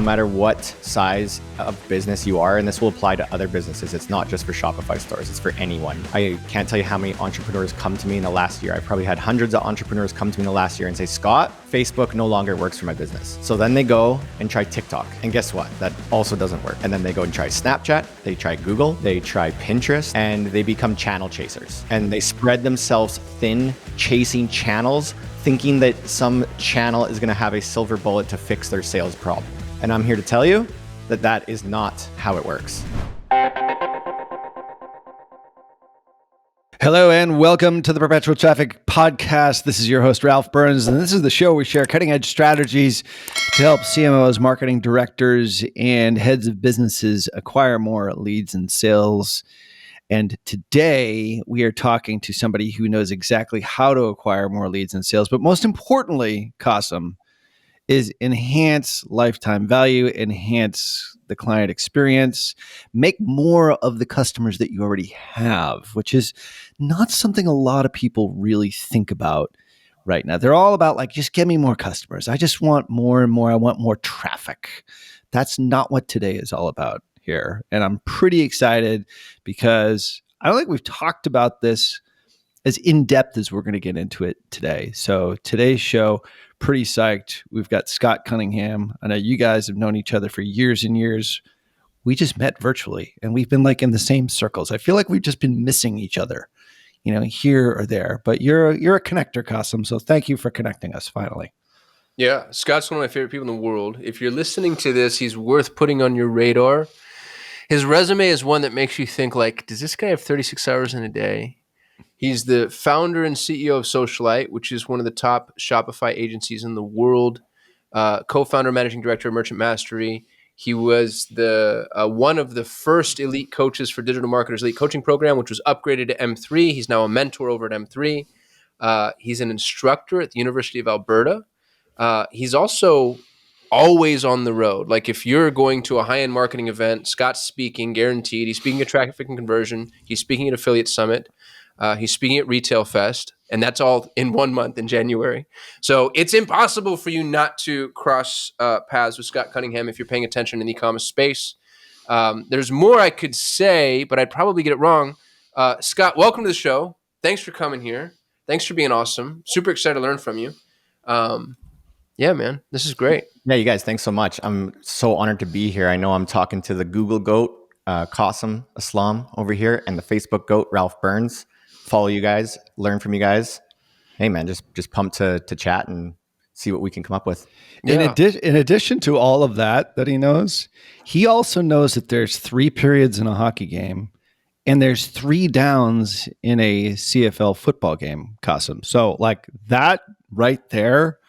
matter what size of business you are, and this will apply to other businesses, it's not just for Shopify stores, it's for anyone. I can't tell you how many entrepreneurs come to me in the last year. I probably had hundreds of entrepreneurs come to me in the last year and say, Scott, Facebook no longer works for my business. So then they go and try TikTok. And guess what? That also doesn't work. And then they go and try Snapchat, they try Google, they try Pinterest, and they become channel chasers. And they spread themselves thin, chasing channels, thinking that some channel is going to have a silver bullet to fix their sales problem. And I'm here to tell you that that is not how it works. Hello and welcome to the Perpetual Traffic podcast. This is your host, Ralph Burns, and this is the show where we share cutting-edge strategies to help CMOs, marketing directors, and heads of businesses acquire more leads and sales. And today we are talking to somebody who knows exactly how to acquire more leads and sales, but most importantly, Kasim, is enhance lifetime value, enhance the client experience, make more of the customers that you already have, which is not something a lot of people really think about right now. They're all about like, just give me more customers. I just want more and more. I want more traffic. That's not what today is all about here. And I'm pretty excited because I don't think we've talked about this as in-depth as we're going to get into it today. So today's show, pretty psyched. We've got Scott Cunningham. I know you guys have known each other for years and years. We just met virtually and we've been like in the same circles. I feel like we've just been missing each other, you know, here or there, but you're a connector, Kasim. So thank you for connecting us finally. Yeah. Scott's one of my favorite people in the world. If you're listening to this, he's worth putting on your radar. His resume is one that makes you think like, does this guy have 36 hours in a day? He's the founder and CEO of Socialite, which is one of the top Shopify agencies in the world. Co-founder, managing director of Merchant Mastery. He was the one of the first elite coaches for Digital Marketers Elite Coaching Program, which was upgraded to M3. He's now a mentor over at M3. He's an instructor at the University of Alberta. He's also always on the road. Like if you're going to a high-end marketing event, Scott's speaking, guaranteed. He's speaking at Traffic and Conversion. He's speaking at Affiliate Summit. He's speaking at Retail Fest, and that's all in 1 month in January. So it's impossible for you not to cross paths with Scott Cunningham if you're paying attention in the e-commerce space. There's more I could say, but I'd probably get it wrong. Scott, welcome to the show. Thanks for coming here. Thanks for being awesome. Super excited to learn from you. Yeah, man, this is great. Yeah, you guys, thanks so much. I'm so honored to be here. I know I'm talking to the Google GOAT, Kasim, Aslam over here, and the Facebook GOAT, Ralph Burns. Follow you guys, learn from you guys. Hey, man, just pumped to chat and see what we can come up with. Yeah. In addition to all of that he knows, he also knows that there's 3 periods in a hockey game and there's 3 downs in a CFL football game, Kasim. So like that right there,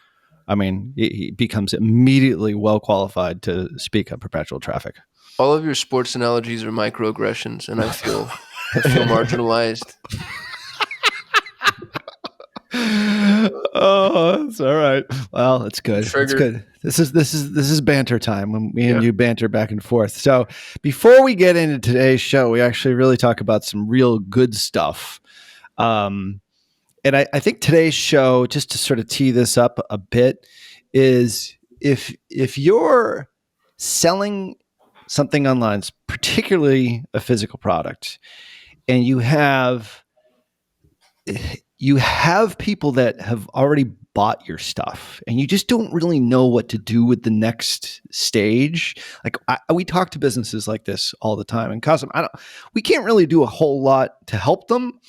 I mean, he becomes immediately well qualified to speak on Perpetual Traffic. All of your sports analogies are microaggressions, and I feel marginalized. Oh, that's all right. Well, it's good. Triggered. It's good. This is banter time when me and you banter back and forth. So before we get into today's show, we actually really talk about some real good stuff. And I think today's show, just to sort of tee this up a bit, is if you're selling something online, particularly a physical product, and you have people that have already bought your stuff and you just don't really know what to do with the next stage. Like we talk to businesses like this all the time, and Kasim, we can't really do a whole lot to help them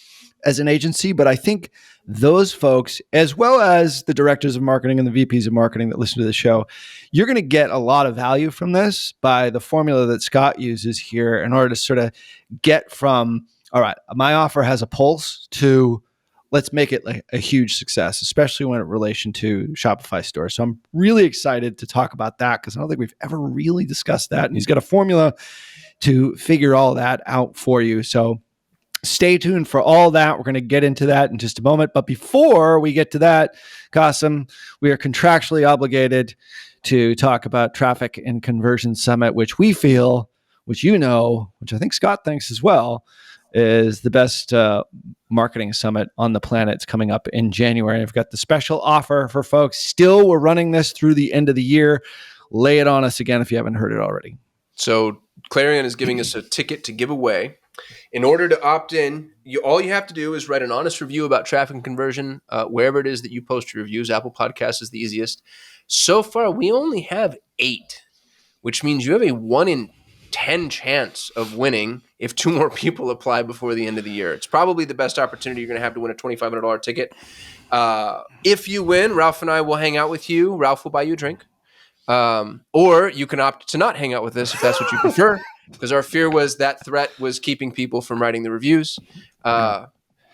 as an agency, but I think those folks, as well as the directors of marketing and the VPs of marketing that listen to the show, you're going to get a lot of value from this by the formula that Scott uses here in order to sort of get from, all right, my offer has a pulse, to let's make it like a huge success, especially when in relation to Shopify stores. So I'm really excited to talk about that because I don't think we've ever really discussed that. And he's got a formula to figure all that out for you. So stay tuned for all that. We're going to get into that in just a moment. But before we get to that, Kasim, we are contractually obligated to talk about Traffic and Conversion Summit, which we feel, which you know, which I think Scott thinks as well, is the best marketing summit on the planet. It's coming up in January. I've got the special offer for folks. Still, we're running this through the end of the year. lay it on us again if you haven't heard it already. So Clarion is giving us a ticket to give away. In order to opt in, all you have to do is write an honest review about traffic and conversion, wherever it is that you post your reviews. Apple Podcasts is the easiest. So far, we only have 8, which means you have a 1 in 10 chance of winning if 2 more people apply before the end of the year. It's probably the best opportunity you're going to have to win a $2,500 ticket. If you win, Ralph and I will hang out with you. Ralph will buy you a drink. Or you can opt to not hang out with us if that's what you prefer, because our fear was that threat was keeping people from writing the reviews. And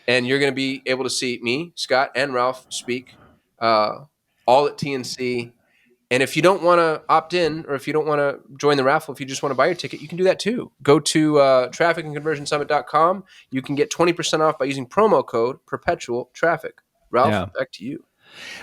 you're going to be able to see me, Scott, and Ralph speak all at TNC. And if you don't want to opt in, or if you don't want to join the raffle, if you just want to buy your ticket, you can do that too. Go to trafficandconversionsummit.com. You can get 20% off by using promo code Perpetual Traffic. Ralph, back to you.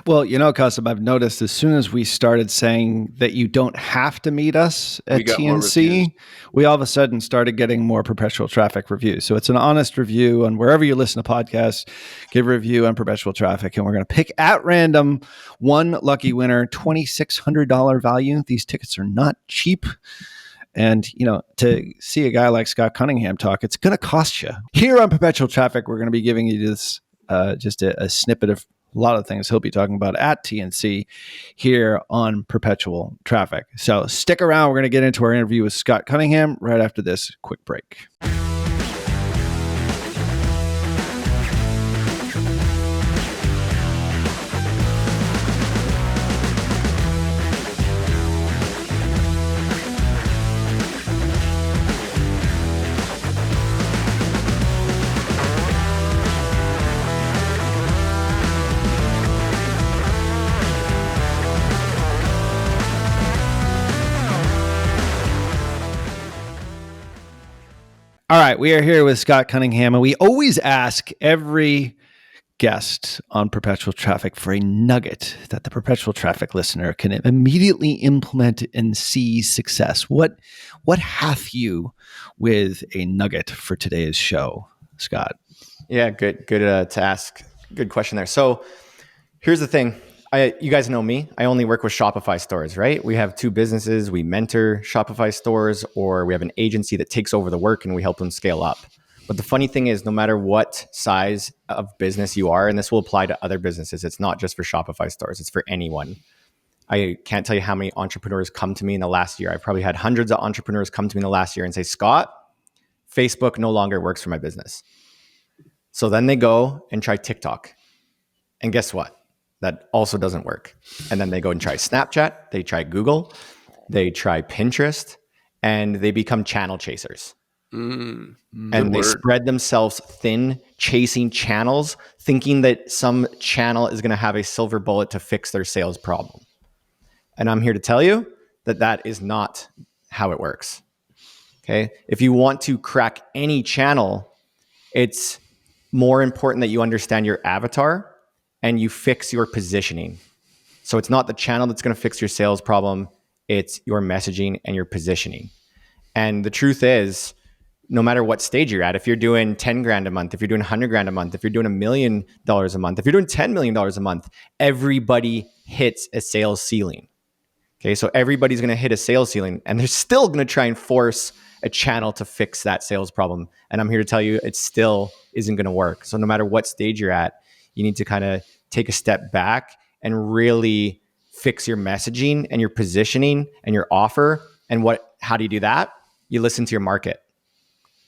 Well, Kasim, I've noticed as soon as we started saying that you don't have to meet us at TNC, we all of a sudden started getting more Perpetual Traffic reviews. So it's an honest review on wherever you listen to podcasts, give a review on Perpetual Traffic. And we're going to pick at random one lucky winner, $2,600 value. These tickets are not cheap. And, to see a guy like Scott Cunningham talk, it's going to cost you. Here on Perpetual Traffic, we're going to be giving you this just a snippet of a lot of things he'll be talking about at TNC here on Perpetual Traffic. So stick around. We're going to get into our interview with Scott Cunningham right after this quick break. All right, we are here with Scott Cunningham, and we always ask every guest on Perpetual Traffic for a nugget that the Perpetual Traffic listener can immediately implement and see success. What hath you with a nugget for today's show, Scott? Yeah, good to ask. Good question there. So here's the thing. You guys know me. I only work with Shopify stores, right? We have 2 businesses. We mentor Shopify stores, or we have an agency that takes over the work and we help them scale up. But the funny thing is, no matter what size of business you are, and this will apply to other businesses, it's not just for Shopify stores, it's for anyone. I can't tell you how many entrepreneurs come to me in the last year. I've probably had hundreds of entrepreneurs come to me in the last year and say, Scott, Facebook no longer works for my business. So then they go and try TikTok. And guess what? That also doesn't work. And then they go and try Snapchat, they try Google, they try Pinterest, and they become channel chasers. And they spread themselves thin, chasing channels, thinking that some channel is going to have a silver bullet to fix their sales problem. And I'm here to tell you that that is not how it works. Okay. If you want to crack any channel, it's more important that you understand your avatar and you fix your positioning. So it's not the channel that's going to fix your sales problem. It's your messaging and your positioning. And the truth is, no matter what stage you're at, if you're doing 10 grand a month, if you're doing 100 grand a month, if you're doing $1 million a month, if you're doing $10 million a month, everybody hits a sales ceiling. Okay. So everybody's going to hit a sales ceiling, and they're still going to try and force a channel to fix that sales problem. And I'm here to tell you, it still isn't going to work. So no matter what stage you're at, you need to kind of take a step back and really fix your messaging and your positioning and your offer. And how do you do that? You listen to your market.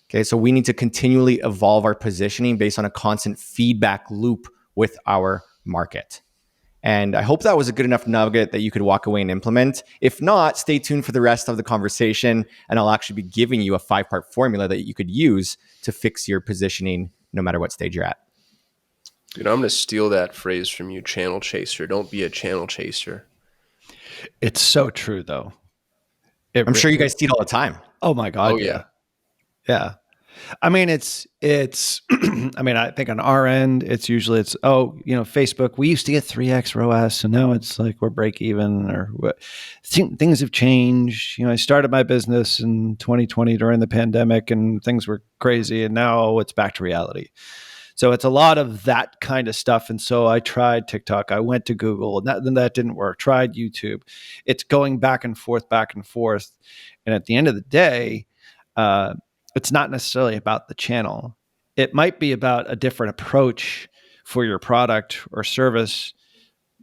Okay. So we need to continually evolve our positioning based on a constant feedback loop with our market. And I hope that was a good enough nugget that you could walk away and implement. If not, stay tuned for the rest of the conversation, and I'll actually be giving you a 5-part formula that you could use to fix your positioning no matter what stage you're at. Dude, I'm going to steal that phrase from you, channel chaser. Don't be a channel chaser. It's so true, though. I'm sure you guys see it all the time. Oh my God. Oh yeah. Yeah. I mean, it's, I mean, I think on our end, it's Facebook, we used to get 3x ROAS, and now it's like we're break even, or what. Things have changed. I started my business in 2020 during the pandemic, and things were crazy, and now it's back to reality. So it's a lot of that kind of stuff. And so I tried TikTok. I went to Google, and that didn't work. Tried YouTube. It's going back and forth, back and forth. And at the end of the day, it's not necessarily about the channel. It might be about a different approach for your product or service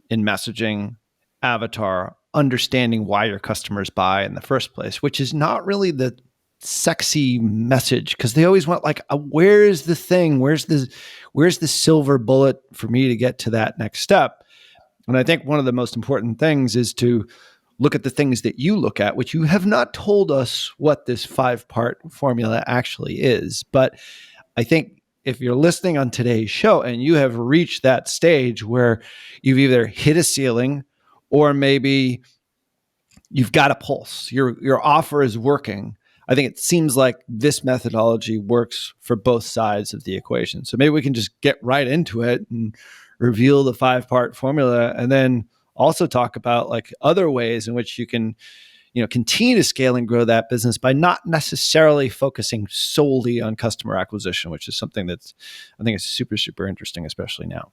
in messaging, avatar, understanding why your customers buy in the first place, which is not really the sexy message, because they always want like, where's the thing? Where's the silver bullet for me to get to that next step? And I think one of the most important things is to look at the things that you look at, which you have not told us what this 5-part formula actually is. But I think if you're listening on today's show and you have reached that stage where you've either hit a ceiling or maybe you've got a pulse, your offer is working, I think it seems like this methodology works for both sides of the equation. So maybe we can just get right into it and reveal the 5-part formula, and then also talk about like other ways in which you can, continue to scale and grow that business by not necessarily focusing solely on customer acquisition, which is something that's, I think is super, super interesting, especially now.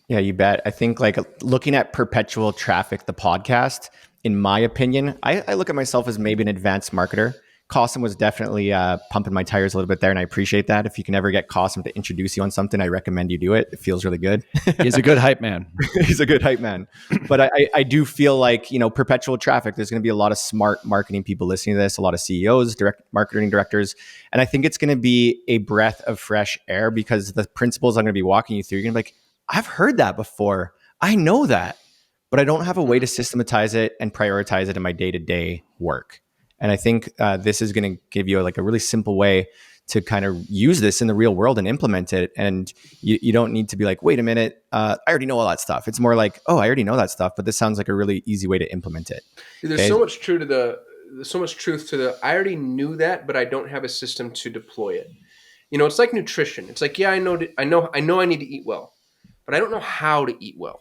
Yeah, you bet. I think like looking at Perpetual Traffic, the podcast, in my opinion, I look at myself as maybe an advanced marketer. Kasim was definitely pumping my tires a little bit there, and I appreciate that. If you can ever get Kasim to introduce you on something, I recommend you do it. It feels really good. He's a good hype man. He's a good hype man. But I do feel like, Perpetual Traffic, there's going to be a lot of smart marketing people listening to this, a lot of CEOs, direct marketing directors. And I think it's going to be a breath of fresh air, because the principles I'm going to be walking you through, you're going to be like, I've heard that before. I know that, but I don't have a way to systematize it and prioritize it in my day-to-day work. And I think this is going to give you like a really simple way to kind of use this in the real world and implement it. And you don't need to be like, wait a minute, I already know all that stuff. It's more like, oh, I already know that stuff, but this sounds like a really easy way to implement it. There's so much truth to the, I already knew that, but I don't have a system to deploy it. It's like nutrition. It's like, yeah, I know I need to eat well, but I don't know how to eat well.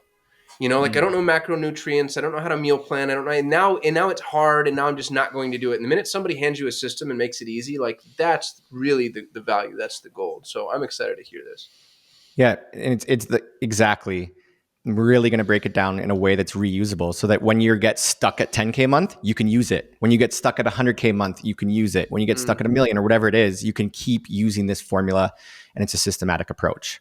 I don't know macronutrients. I don't know how to meal plan. I don't know. And now it's hard, and now I'm just not going to do it. And the minute somebody hands you a system and makes it easy, like that's really the value. That's the gold. So I'm excited to hear this. Yeah. And it's exactly really going to break it down in a way that's reusable, so that when you get stuck at 10K a month, you can use it. When you get stuck at 100K a month, you can use it. When you get stuck at $1 million or whatever it is, you can keep using this formula, and it's a systematic approach.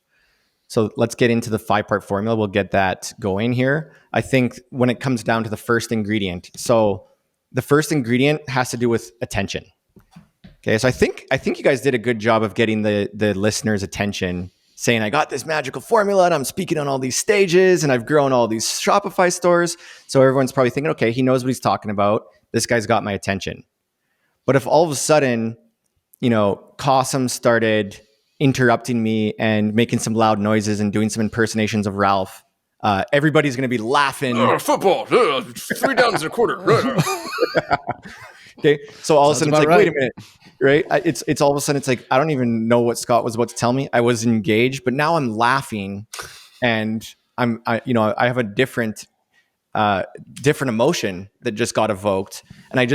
So let's get into the 5-part formula. We'll get that going here. I think when it comes down to the first ingredient, so the first ingredient has to do with attention. Okay, so I think you guys did a good job of getting the listeners' attention, saying I got this magical formula and I'm speaking on all these stages and I've grown all these Shopify stores. So everyone's probably thinking, okay, he knows what he's talking about. This guy's got my attention. But if all of a sudden, Kasim started interrupting me and making some loud noises and doing some impersonations of Ralph, everybody's going to be laughing. Football, 3 downs and a quarter. Okay, so all of a sudden it's like, right. wait a minute, right? It's all of a sudden it's like, I don't even know what Scott was about to tell me. I was engaged, but now I'm laughing, and I have a different emotion that just got evoked, and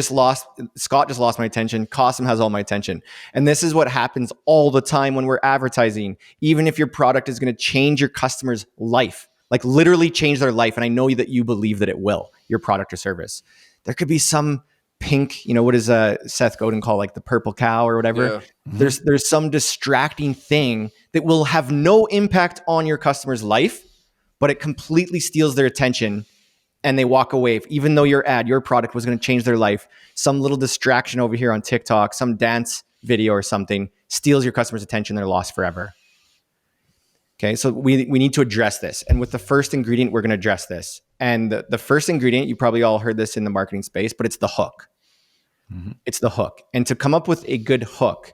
Scott just lost my attention. Kasim has all my attention. And this is what happens all the time when we're advertising. Even if your product is going to change your customer's life, like literally change their life, and I know that you believe that it will, your product or service, there could be some pink, what does Seth Godin call like the purple cow or whatever? Yeah. There's some distracting thing that will have no impact on your customer's life, but it completely steals their attention, and they walk away. Even though your product was going to change their life, some little distraction over here on TikTok, some dance video or something steals your customer's attention. They're lost forever. Okay, so we need to address this. And with the first ingredient, we're going to address this. And the first ingredient, you probably all heard this in the marketing space, but it's the hook. Mm-hmm. It's the hook. And to come up with a good hook,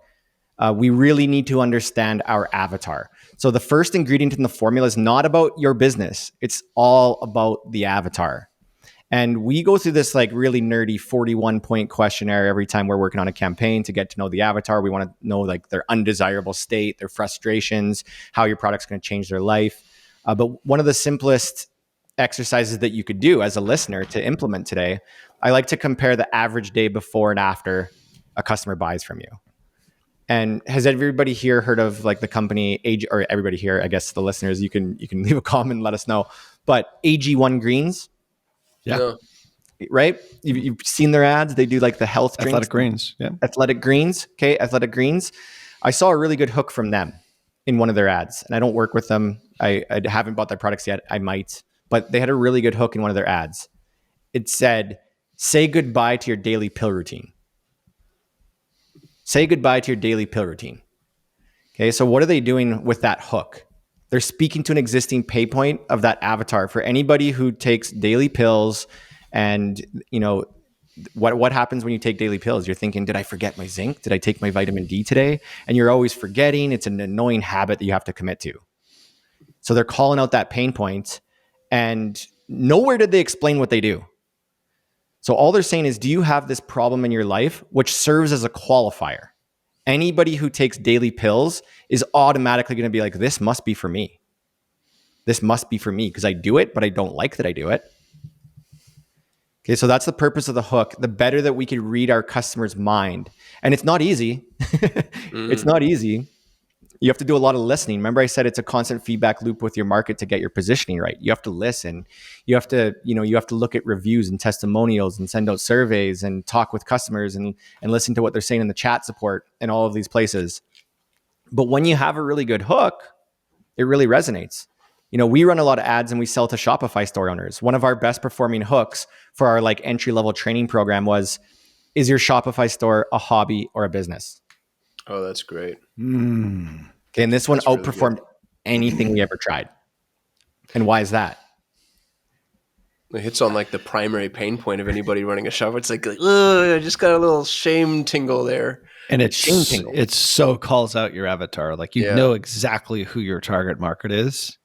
we really need to understand our avatar. So the first ingredient in the formula is not about your business. It's all about the avatar. And we go through this like really nerdy 41-point questionnaire every time we're working on a campaign to get to know the avatar. We want to know like their undesirable state, their frustrations, how your product's going to change their life. But one of the simplest exercises that you could do as a listener to implement today, I like to compare the average day before and after a customer buys from you. And has everybody here heard of like the company AG, or everybody here, I guess the listeners, you can leave a comment and let us know. But AG1 Greens, Yeah. No. right? You've seen their ads. They do like the health drinks. Athletic Greens. Yeah. Athletic Greens. Okay, Athletic Greens. I saw a really good hook from them in one of their ads, and I don't work with them. I haven't bought their products yet. I might, but they had a really good hook in one of their ads. It said, "Say goodbye to your daily pill routine." Say goodbye to your daily pill routine. Okay, so what are they doing with that hook? They're speaking to an existing pay point of that avatar for anybody who takes daily pills. And what happens when you take daily pills? You're thinking, did I forget my zinc? Did I take my vitamin D today? And you're always forgetting. It's an annoying habit that you have to commit to. So they're calling out that pain point, and nowhere did they explain what they do. So all they're saying is, do you have this problem in your life, which serves as a qualifier? Anybody who takes daily pills is automatically going to be like, this must be for me. This must be for me because I do it, but I don't like that I do it. Okay, so that's the purpose of the hook. The better that we can read our customer's mind. And it's not easy. It's not easy. You have to do a lot of listening. Remember I said it's a constant feedback loop with your market to get your positioning right. You have to listen. You have to look at reviews and testimonials and send out surveys and talk with customers and listen to what they're saying in the chat support and all of these places. But when you have a really good hook, it really resonates. We run a lot of ads and we sell to Shopify store owners. One of our best performing hooks for our like entry level training program was, is your Shopify store a hobby or a business? Oh, that's great. Okay, and this one outperformed anything we ever tried. And why is that? It hits on like the primary pain point of anybody running a shop. It's like, I just got a little shame tingle there. And it so calls out your avatar. Like you know exactly who your target market is.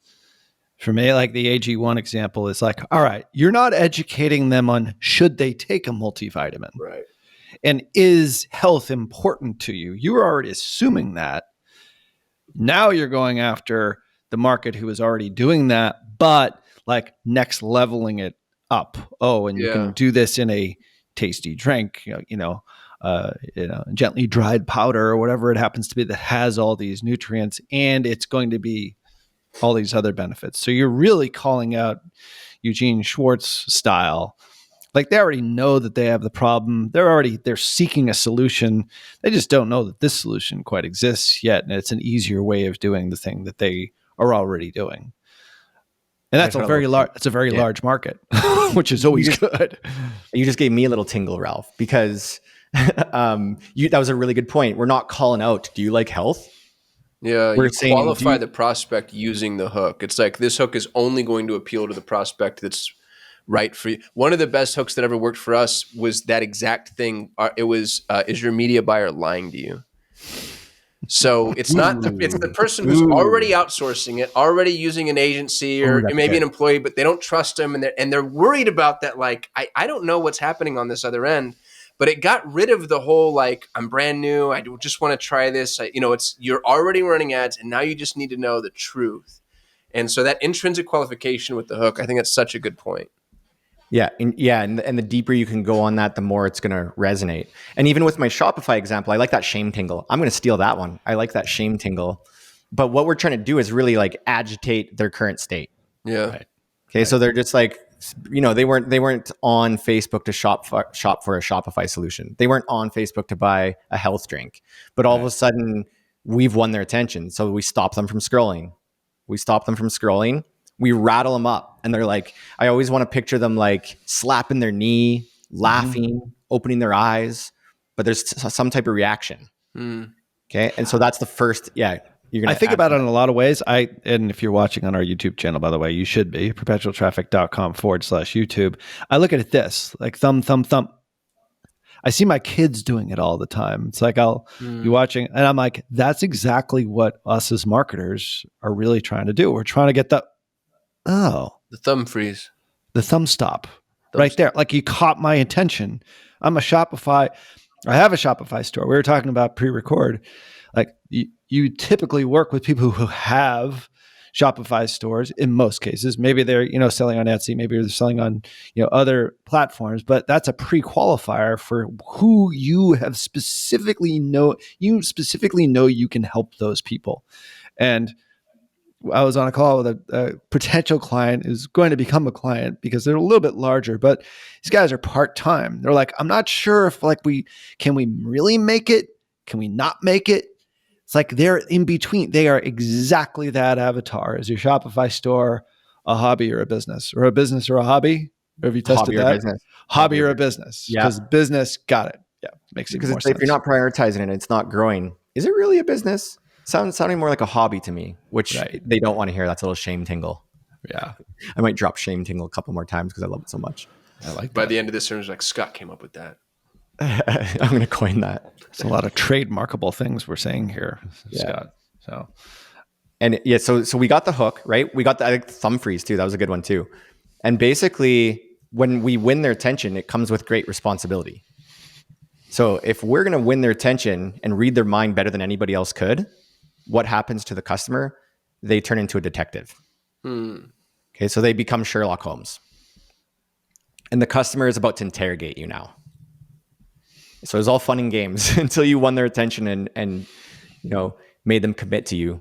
For me, like the AG1 example is like, all right, you're not educating them on should they take a multivitamin. Right. And is health important to you? You were already assuming that. Now you're going after the market who is already doing that, but like next leveling it up. Oh, and you can do this in a tasty drink, gently dried powder or whatever it happens to be that has all these nutrients, and it's going to be all these other benefits. So you're really calling out Eugene Schwartz style. Like they already know that they have the problem. They're seeking a solution. They just don't know that this solution quite exists yet. And it's an easier way of doing the thing that they are already doing. And that's a very large market, which is always good. You just gave me a little tingle, Ralph, because that was a really good point. We're not calling out, do you like health? Yeah, We're you saying, qualify the prospect using the hook. It's like this hook is only going to appeal to the prospect that's right for you. One of the best hooks that ever worked for us was that exact thing. It was, is your media buyer lying to you? So it's not it's the person who's already outsourcing it, already using an agency or maybe an employee, but they don't trust them and they're worried about that. Like, I don't know what's happening on this other end. But it got rid of the whole, like, I'm brand new. I just want to try this. You're already running ads, and now you just need to know the truth. And so that intrinsic qualification with the hook, I think that's such a good point. Yeah. And the deeper you can go on that, the more it's going to resonate. And even with my Shopify example, I like that shame tingle. I'm going to steal that one. I like that shame tingle. But what we're trying to do is really like agitate their current state. Yeah. Right. Okay. Right. So they're just like, they weren't on Facebook to shop for a Shopify solution. They weren't on Facebook to buy a health drink, but all of a sudden we've won their attention. So we stop them from scrolling. We rattle them up and they're like, I always want to picture them like slapping their knee, laughing, opening their eyes, but there's some type of reaction. Okay. And so that's the first, I think about it in a lot of ways. And if you're watching on our YouTube channel, by the way, you should be perpetualtraffic.com/YouTube. I look at it this, like thumb, thumb, thumb. I see my kids doing it all the time. It's like I'll be watching and I'm like, that's exactly what us as marketers are really trying to do. We're trying to get the thumb freeze, the thumb stop right there. Like you caught my attention. I have a Shopify store. We were talking about pre-record. Like you typically work with people who have Shopify stores in most cases. Maybe they're, selling on Etsy, maybe they're selling on, other platforms, but that's a pre-qualifier for who you specifically know you can help those people. And I was on a call with a potential client who's going to become a client because they're a little bit larger, but these guys are part-time. They're like, I'm not sure if can we really make it? Can we not make it? It's like they're in between. They are exactly that avatar. Is your Shopify store a hobby or a business, or a business or a hobby? Or have you tested Hobby or that? business. Hobby or a business? Yeah. Because business, got it. Yeah, makes Because more if sense. you're not prioritizing it, it's not growing. Is it really a business? Sounding more like a hobby to me, which they don't want to hear. That's a little shame tingle. Yeah, I might drop shame tingle a couple more times because I love it so much. I like By that. the end of this, there's like Scott came up with that. I'm going to coin that. It's a lot of trademarkable things we're saying here, Scott. So, and yeah, so we got the hook, right? We got the thumb freeze too. That was a good one too. And basically, when we win their attention, it comes with great responsibility. So if we're going to win their attention and read their mind better than anybody else could, what happens to the customer? They turn into a detective. Okay, so they become Sherlock Holmes. And the customer is about to interrogate you now. So it's all fun and games until you won their attention and made them commit to you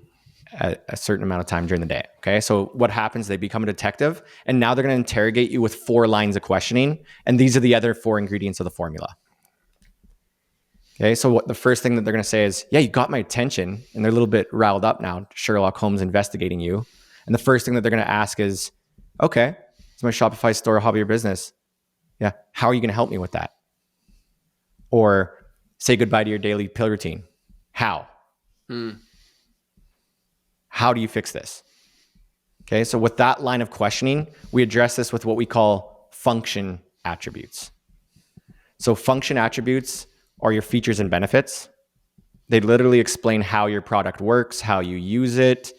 a certain amount of time during the day. Okay, so what happens? They become a detective, and now they're going to interrogate you with 4 lines of questioning, and these are the other 4 ingredients of the formula. Okay, so what the first thing that they're going to say is, yeah, you got my attention, and they're a little bit riled up now. Sherlock Holmes investigating you, and the first thing that they're going to ask is, okay, it's my Shopify store, hobby or business. Yeah, how are you going to help me with that? Or say goodbye to your daily pill routine. How? How do you fix this? Okay, so with that line of questioning, we address this with what we call function attributes. So function attributes are your features and benefits. They literally explain how your product works, how you use it,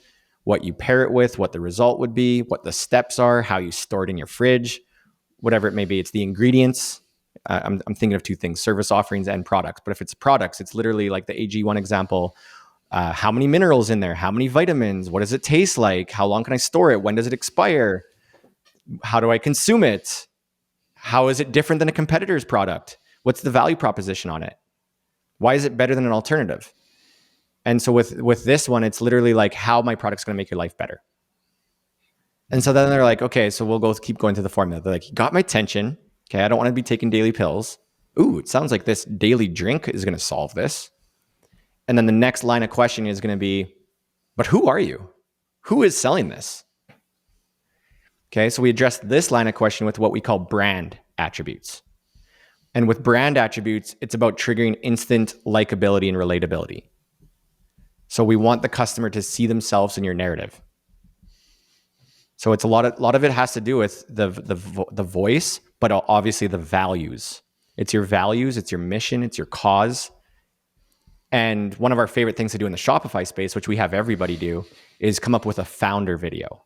what you pair it with, what the result would be, what the steps are, how you store it in your fridge, whatever it may be. It's the ingredients. I'm thinking of 2 things, service offerings and products. But if it's products, it's literally like the AG1 example. How many minerals in there? How many vitamins? What does it taste like? How long can I store it? When does it expire? How do I consume it? How is it different than a competitor's product? What's the value proposition on it? Why is it better than an alternative? And so with this one, it's literally like how my product's going to make your life better. And so then they're like, okay, so we'll keep going through the formula. They're like, you got my attention. Okay, I don't want to be taking daily pills. Ooh, it sounds like this daily drink is going to solve this. And then the next line of questioning is going to be, but who are you? Who is selling this? Okay, so we address this line of question with what we call brand attributes. And with brand attributes, it's about triggering instant likability and relatability. So we want the customer to see themselves in your narrative. So it's a lot of it has to do with the voice, but obviously the values. It's your values, it's your mission, it's your cause. And one of our favorite things to do in the Shopify space, which we have everybody do, is come up with a founder video.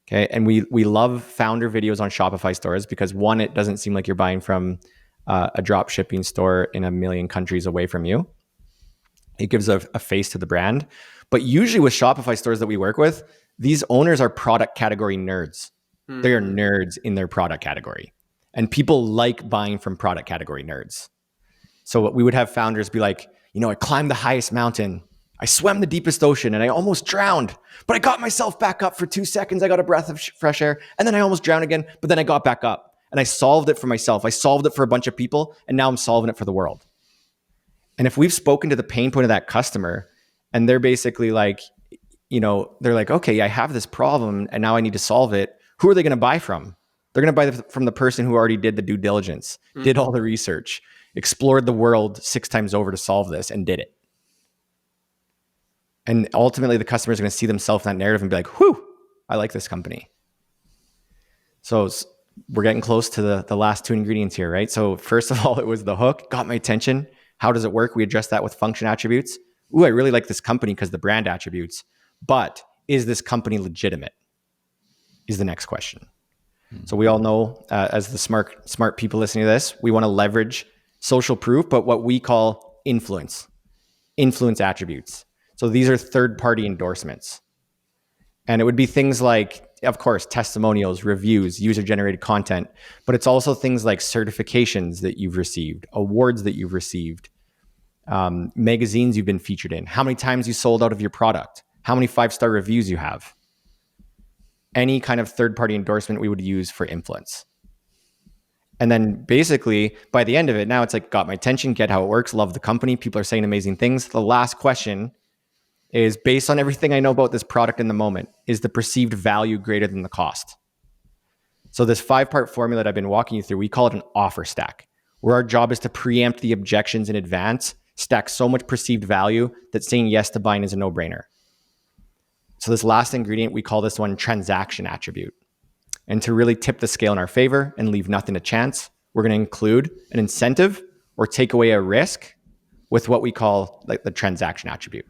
Okay, and we love founder videos on Shopify stores because 1, it doesn't seem like you're buying from a drop shipping store in a million countries away from you. It gives a face to the brand. But usually with Shopify stores that we work with, these owners are product category nerds. They are nerds in their product category. And people like buying from product category nerds. So we would have founders be like, I climbed the highest mountain. I swam the deepest ocean and I almost drowned, but I got myself back up for 2 seconds. I got a breath of fresh air and then I almost drowned again, but then I got back up and I solved it for myself. I solved it for a bunch of people and now I'm solving it for the world. And if we've spoken to the pain point of that customer and they're basically like, they're like, okay, I have this problem and now I need to solve it. Who are they going to buy from? They're going to buy from the person who already did the due diligence, did all the research, explored the world 6 times over to solve this and did it. And ultimately, the customer is going to see themselves in that narrative and be like, whew, I like this company. So we're getting close to the last 2 ingredients here, right? So first of all, it was the hook, got my attention. How does it work? We address that with function attributes. Ooh, I really like this company because the brand attributes. But is this company legitimate? Is the next question. So we all know, as the smart people listening to this, we want to leverage social proof, but what we call influence attributes. So these are third-party endorsements. And it would be things like, of course, testimonials, reviews, user-generated content, but it's also things like certifications that you've received, awards that you've received, magazines you've been featured in, how many times you sold out of your product, how many 5-star reviews you have. Any kind of third-party endorsement we would use for influence. And then basically, by the end of it, now it's like, got my attention, get how it works, love the company, people are saying amazing things. The last question is, based on everything I know about this product in the moment, is the perceived value greater than the cost? So this 5-part formula that I've been walking you through, we call it an offer stack, where our job is to preempt the objections in advance, stack so much perceived value that saying yes to buying is a no-brainer. So this last ingredient, we call this one transaction attribute. And to really tip the scale in our favor and leave nothing to chance, we're going to include an incentive or take away a risk with what we call like the transaction attribute.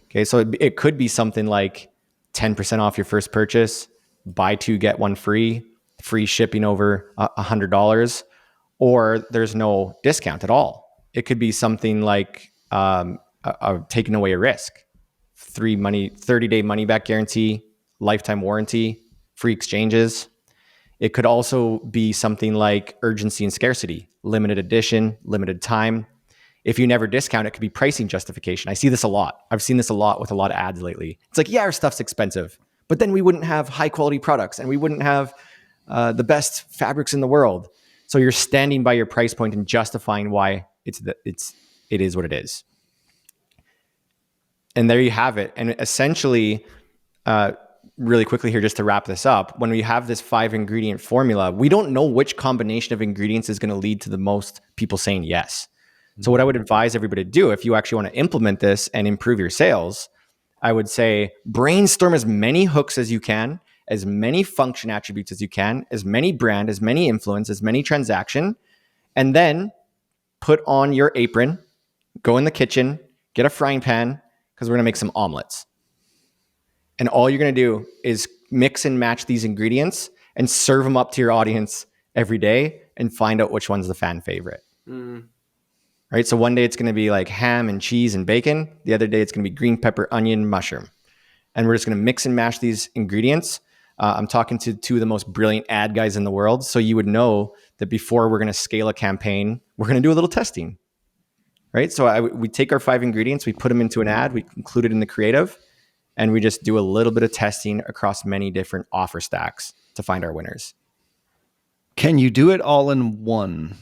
Okay, so it could be something like 10% off your first purchase, buy 2, get 1 free, free shipping over $100, or there's no discount at all. It could be something like taking away a risk, 30-day money back guarantee, lifetime warranty, free exchanges. It could also be something like urgency and scarcity, limited edition, limited time. If you never discount, it could be pricing justification. I see this a lot. I've seen this a lot with a lot of ads lately. It's like, yeah, our stuff's expensive, but then we wouldn't have high quality products and we wouldn't have the best fabrics in the world. So you're standing by your price point and justifying why it is what it is. And there you have it. And essentially, really quickly here, just to wrap this up, when we have this 5-ingredient formula, we don't know which combination of ingredients is going to lead to the most people saying yes. So what I would advise everybody to do, if you actually want to implement this and improve your sales, I would say brainstorm as many hooks as you can, as many function attributes as you can, as many brand, as many influence, as many transaction, and then put on your apron, go in the kitchen, get a frying pan, because we're going to make some omelets. And all you're going to do is mix and match these ingredients and serve them up to your audience every day and find out which one's the fan favorite. Right? So one day it's going to be like ham and cheese and bacon. The other day it's going to be green pepper, onion, mushroom. And we're just going to mix and match these ingredients. I'm talking to 2 of the most brilliant ad guys in the world. So you would know that before we're going to scale a campaign, we're going to do a little testing. Right? So we take our 5 ingredients, we put them into an ad, we include it in the creative, and we just do a little bit of testing across many different offer stacks to find our winners. Can you do it all in one?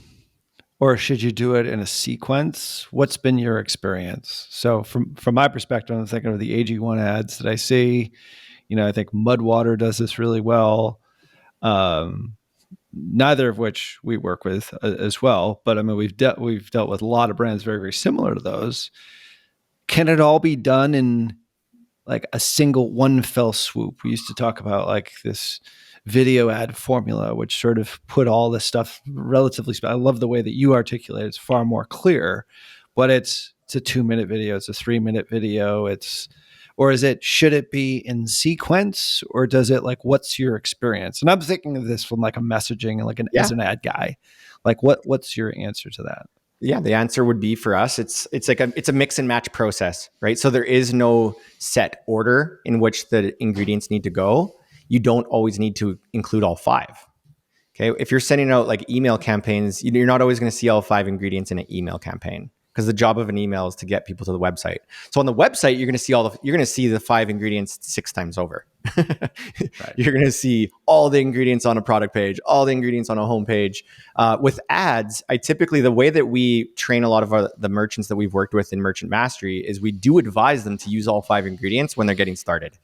Or should you do it in a sequence? What's been your experience? So from my perspective, I'm thinking of the AG1 ads that I see. I think Mudwater does this really well. Neither of which we work with as well. But I mean, we've dealt with a lot of brands very, very similar to those. Can it all be done in like a single one fell swoop? We used to talk about like this video ad formula, which sort of put all this stuff relatively. I love the way that you articulate it. It's far more clear, but it's a 2-minute video. It's a 3-minute video. Should it be in sequence, or does it like, what's your experience? And I'm thinking of this from like a messaging and like as an ad guy, like what's your answer to that? Yeah, the answer would be for us, it's a mix and match process, right? So there is no set order in which the ingredients need to go. You don't always need to include all 5. Okay, if you're sending out like email campaigns, you're not always going to see all 5 ingredients in an email campaign, because the job of an email is to get people to the website. So on the website, you're going to see the 5 ingredients 6 times over. Right. You're going to see all the ingredients on a product page, all the ingredients on a homepage. With ads, the way that we train a lot of the merchants that we've worked with in Merchant Mastery is we do advise them to use all 5 ingredients when they're getting started.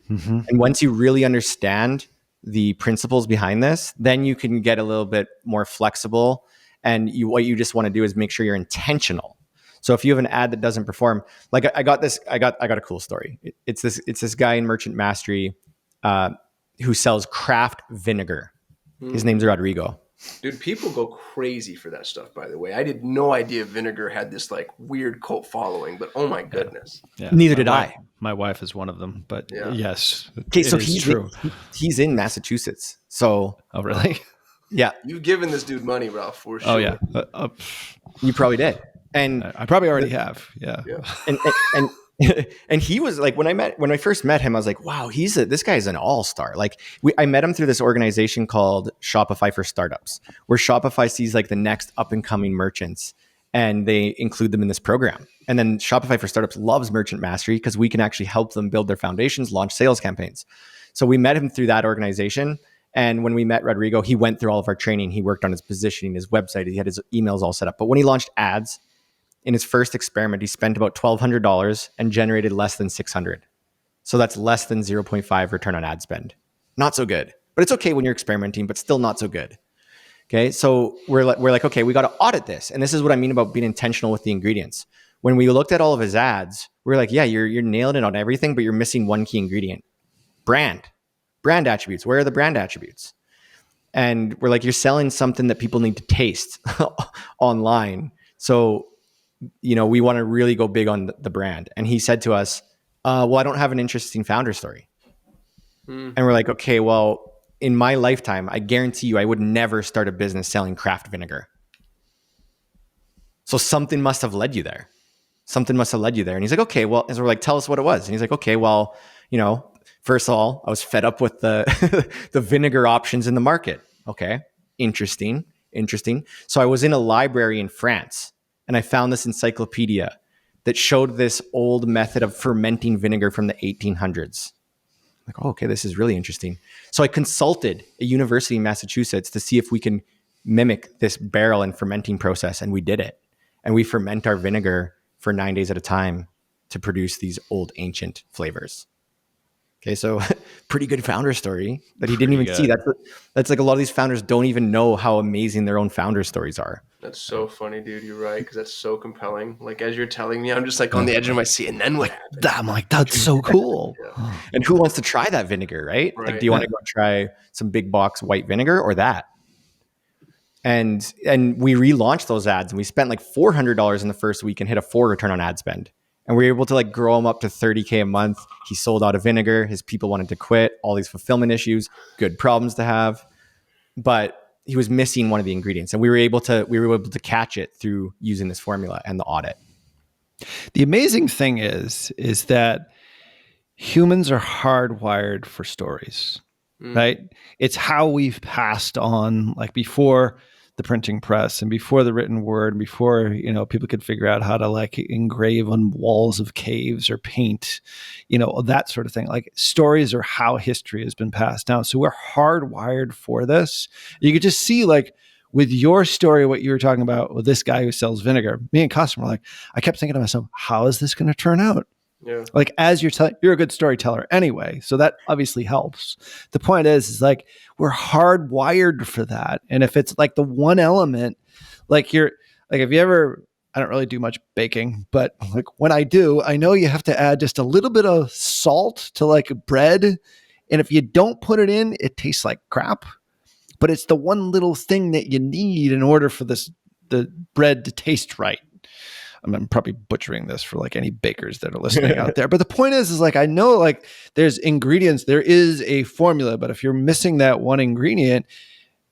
Mm-hmm. And once you really understand the principles behind this, then you can get a little bit more flexible. And what you just want to do is make sure you're intentional. So if you have an ad that doesn't perform, like I got a cool story. It's this guy in Merchant Mastery who sells craft vinegar. His name's Rodrigo. Dude, people go crazy for that stuff, by the way. I did no idea vinegar had this like weird cult following, but oh my goodness. Yeah. Neither did I. My wife is one of them, but yes. Okay, so he's in Massachusetts. So oh really? Yeah. You've given this dude money, Ralph, for sure. Oh yeah. You probably did. And I probably already have. Yeah. And And he was like, when I first met him, I was like, wow, this guy's an all-star. Like I met him through this organization called Shopify for Startups, where Shopify sees like the next up and coming merchants and they include them in this program. And then Shopify for Startups loves merchant mastery because we can actually help them build their foundations, launch sales campaigns. So we met him through that organization. And when we met Rodrigo, he went through all of our training. He worked on his positioning, his website. He had his emails all set up. But when he launched ads, in his first experiment, he spent about $1,200 and generated less than 600. So that's less than 0.5 return on ad spend. Not so good, but it's okay when you're experimenting, but still not so good. Okay. So we're like, okay, we got to audit this. And this is what I mean about being intentional with the ingredients. When we looked at all of his ads, we're like, yeah, you're nailing it on everything, but you're missing one key ingredient: brand attributes. Where are the brand attributes? And we're like, you're selling something that people need to taste online. So we want to really go big on the brand. And he said to us, well, I don't have an interesting founder story. And we're like, okay, well, in my lifetime, I guarantee you I would never start a business selling craft vinegar. So something must have led you there. And he's like, okay, well, and so we're like, tell us what it was. And he's like, okay, well, first of all, I was fed up with the the vinegar options in the market. Okay, interesting. So I was in a library in France and I found this encyclopedia that showed this old method of fermenting vinegar from the 1800s. Like, oh, okay, this is really interesting. So I consulted a university in Massachusetts to see if we can mimic this barrel and fermenting process, and we did it. And we ferment our vinegar for 9 days at a time to produce these old ancient flavors. Okay, so pretty good founder story that he didn't even see. That's like a lot of these founders don't even know how amazing their own founder stories are. That's so funny, dude. You're right, because that's so compelling. Like, as you're telling me, I'm just like on the edge of my seat. And then what happened? I'm like, that's so cool. Yeah. And who wants to try that vinegar, right? Like, do you want to go try some big box white vinegar or that? And we relaunched those ads and we spent like $400 in the first week and hit a 4 return on ad spend. And we were able to like grow him up to 30K a month. He sold out of vinegar. His people wanted to quit. All these fulfillment issues, good problems to have. But he was missing one of the ingredients. And we were able to catch it through using this formula and the audit. The amazing thing is that humans are hardwired for stories, right? It's how we've passed on, like before the printing press and before the written word, before, people could figure out how to like engrave on walls of caves or paint, that sort of thing. Like stories are how history has been passed down. So we're hardwired for this. You could just see like with your story, what you were talking about with this guy who sells vinegar, me and Kasim were like, I kept thinking to myself, how is this going to turn out? Yeah. Like as you're a good storyteller anyway, so that obviously helps. The point is like we're hardwired for that, and if it's like the one element, like if you ever, I don't really do much baking, but like when I do, I know you have to add just a little bit of salt to like bread, and if you don't put it in, it tastes like crap. But it's the one little thing that you need in order for the bread to taste right. I'm probably butchering this for like any bakers that are listening out there. But the point is like, I know like there's ingredients, there is a formula, but if you're missing that one ingredient,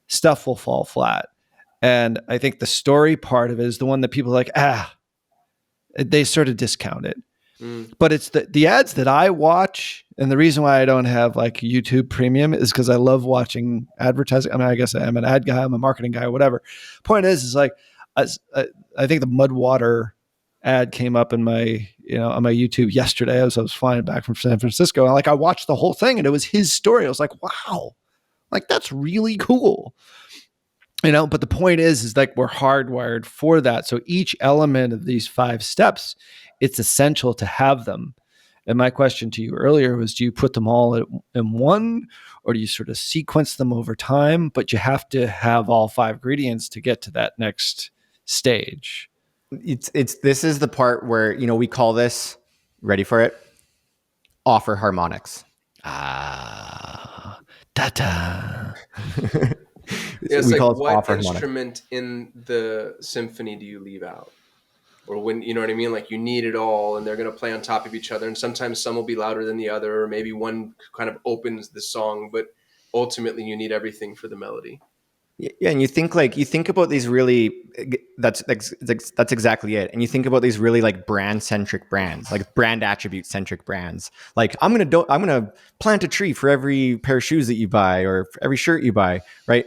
stuff will fall flat. And I think the story part of it is the one that people are like, they sort of discount it. But it's the ads that I watch. And the reason why I don't have like YouTube Premium is because I love watching advertising. I mean, I guess I'm an ad guy, I'm a marketing guy, whatever. Point is like, I think the Mudwater ad came up in my, on my YouTube yesterday as I was flying back from San Francisco. And I watched the whole thing and it was his story. I was like, wow, like that's really cool. But the point is like we're hardwired for that. So each element of these 5 steps, it's essential to have them. And my question to you earlier was, do you put them all in one, or do you sort of sequence them over time? But you have to have all 5 ingredients to get to that next stage. This is the part where, we call this, ready for it, offer harmonics. Data. It's like what instrument in the symphony do you leave out? Or when, you know what I mean? Like you need it all and they're going to play on top of each other. And sometimes some will be louder than the other, or maybe one kind of opens the song, but ultimately you need everything for the melody. Yeah, and you think about these really that's exactly it. And you think about these really like brand centric brands, like brand attribute centric brands. Like I'm gonna plant a tree for every pair of shoes that you buy or for every shirt you buy, right?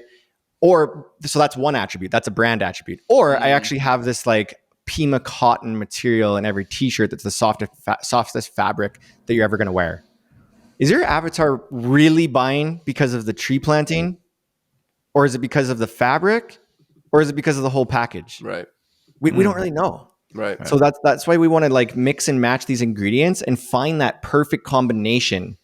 Or so that's one attribute. That's a brand attribute. Or I actually have this like Pima cotton material in every t-shirt that's the softest fabric that you're ever gonna wear. Is your avatar really buying because of the tree planting? Or is it because of the fabric? Or is it because of the whole package? Right. We don't really know. Right. So that's why we want to like mix and match these ingredients and find that perfect combination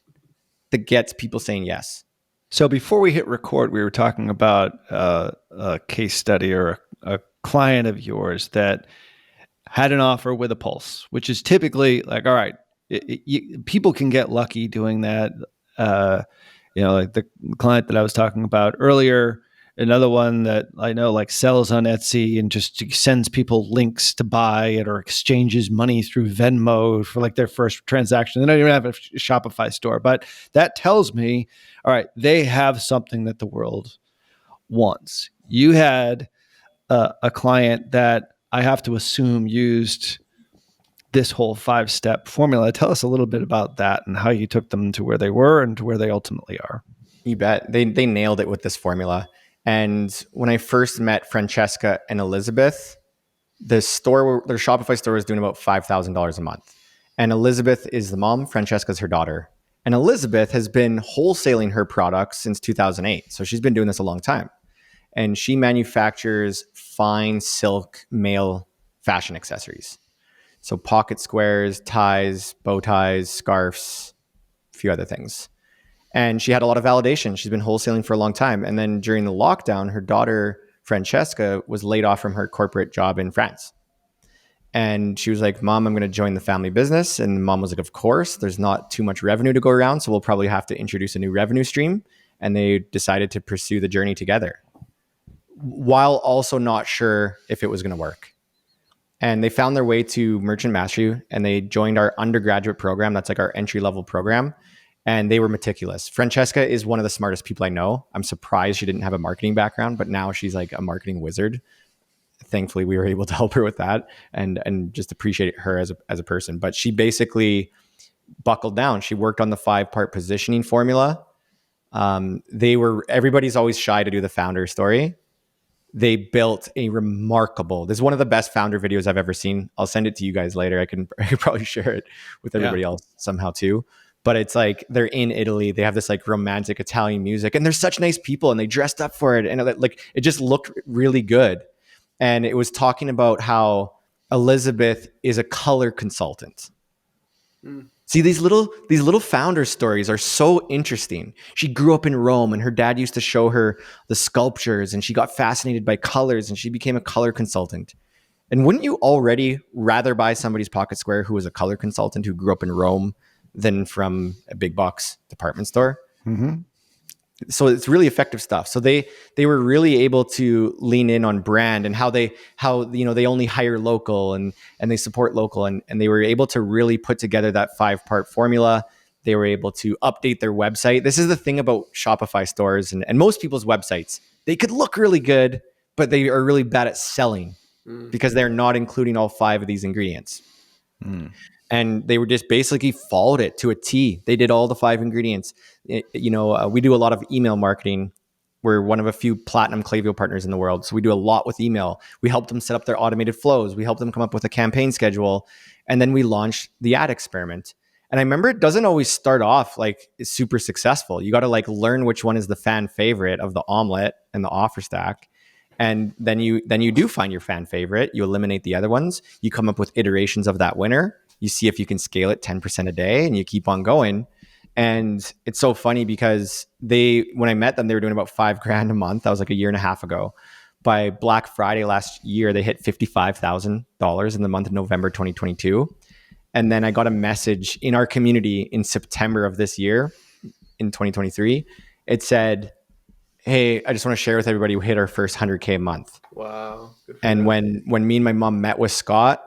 that gets people saying yes. So before we hit record, we were talking about a case study or a client of yours that had an offer with a pulse, which is typically like, all right, people can get lucky doing that. Like the client that I was talking about earlier, another one that I know like sells on Etsy and just sends people links to buy it or exchanges money through Venmo for like their first transaction. They don't even have a Shopify store, but that tells me, all right, they have something that the world wants. You had a client that I have to assume used this whole 5-step formula. Tell us a little bit about that and how you took them to where they were and to where they ultimately are. You bet. They nailed it with this formula. And when I first met Francesca and Elizabeth, their Shopify store was doing about $5,000 a month. And Elizabeth is the mom, Francesca's her daughter. And Elizabeth has been wholesaling her products since 2008. So she's been doing this a long time. And she manufactures fine silk male fashion accessories. So pocket squares, ties, bow ties, scarves, a few other things. And she had a lot of validation. She's been wholesaling for a long time. And then during the lockdown, her daughter, Francesca, was laid off from her corporate job in France. And she was like, Mom, I'm going to join the family business. And mom was like, of course, there's not too much revenue to go around. So we'll probably have to introduce a new revenue stream. And they decided to pursue the journey together while also not sure if it was going to work. And they found their way to Merchant Mastery and they joined our undergraduate program. That's like our entry level program. And they were meticulous. Francesca is one of the smartest people I know. I'm surprised she didn't have a marketing background, but now she's like a marketing wizard. Thankfully, we were able to help her with that and just appreciate her as a person. But she basically buckled down. She worked on the 5-part positioning formula. Everybody's always shy to do the founder story. They built a remarkable, this is one of the best founder videos I've ever seen. I'll send it to you guys later. I could probably share it with everybody else somehow too. But it's like they're in Italy. They have this like romantic Italian music and they're such nice people and they dressed up for it. And it just looked really good. And it was talking about how Elizabeth is a color consultant. See, these little founder stories are so interesting. She grew up in Rome and her dad used to show her the sculptures and she got fascinated by colors and she became a color consultant. And wouldn't you already rather buy somebody's pocket square who was a color consultant who grew up in Rome than from a big box department store? Mm-hmm. So it's really effective stuff. So they were really able to lean in on brand and how they only hire local and they support local and they were able to really put together that 5-part formula. They were able to update their website. This is the thing about Shopify stores and most people's websites. They could look really good, but they are really bad at selling because they're not including all 5 of these ingredients. And they were just basically followed it to a T. They did all the 5 ingredients. We do a lot of email marketing. We're one of a few platinum Klaviyo partners in the world. So we do a lot with email. We help them set up their automated flows. We help them come up with a campaign schedule. And then we launched the ad experiment. And I remember it doesn't always start off like it's super successful. You got to like learn which one is the fan favorite of the omelet and the offer stack. And then you do find your fan favorite. You eliminate the other ones. You come up with iterations of that winner. You see if you can scale it 10% a day and you keep on going. And it's so funny because when I met them, they were doing about $5,000 a month. That was like a year and a half ago. By Black Friday last year, they hit $55,000 in the month of November 2022. And then I got a message in our community in September of this year, in 2023. It said, hey, I just want to share with everybody, we hit our first 100K a month. Wow. And when me and my mom met with Scott,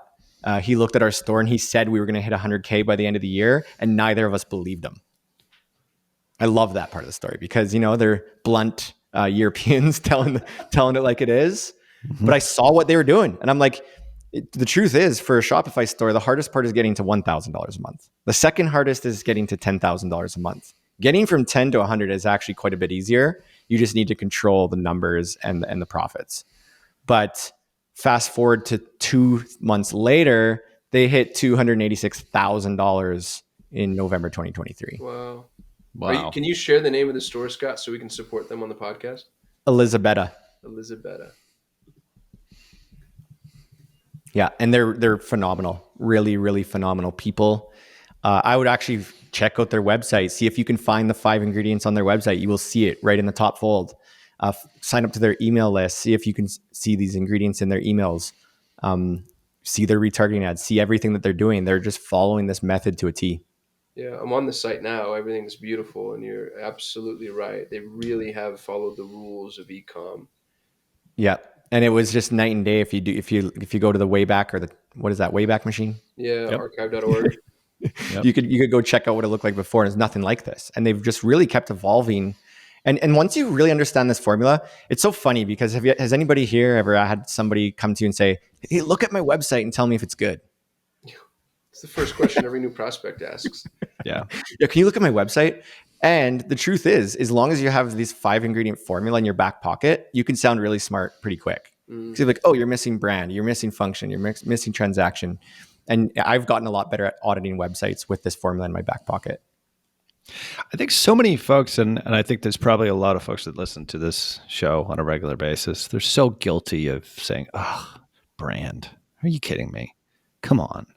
he looked at our store and he said we were going to hit 100K by the end of the year, and neither of us believed him. I love that part of the story because, they're blunt, Europeans telling it like it is. Mhm. But I saw what they were doing, and I'm like, the truth is, for a Shopify store, the hardest part is getting to $1,000 a month. The second hardest is getting to $10,000 a month. Getting from 10 to 100 is actually quite a bit easier. You just need to control the numbers and the profits. But fast forward to 2 months later, they hit $286,000 in November 2023. Wow. Wow. Can you share the name of the store, Scott, so we can support them on the podcast? Elizabetta. Elizabetta. Yeah, and they're phenomenal, really, really phenomenal people. I would actually check out their website, see if you can find the 5 ingredients on their website. You will see it right in the top fold. Sign up to their email list, see if you can see these ingredients in their emails. See their retargeting ads, see everything that they're doing. They're just following this method to a T. Yeah, I'm on the site now. Everything's beautiful, and you're absolutely right. They really have followed the rules of e-com. Yeah, and it was just night and day. If you go to the Wayback, or the, what is that, Wayback Machine? Yeah, Yep. archive.org. Yep. You could go check out what it looked like before, and it's nothing like this. And they've just really kept evolving. And once you really understand this formula, it's so funny because has anybody here ever had somebody come to you and say, "Hey, look at my website and tell me if it's good"? It's the first question every new prospect asks. Yeah. Yeah, can you look at my website? And the truth is, as long as you have these 5 ingredient formula in your back pocket, you can sound really smart pretty quick. Mm. So you're like, oh, you're missing brand, you're missing function, you're missing transaction. And I've gotten a lot better at auditing websites with this formula in my back pocket. I think so many folks, and I think there's probably a lot of folks that listen to this show on a regular basis, they're so guilty of saying, oh, brand. Are you kidding me? Come on.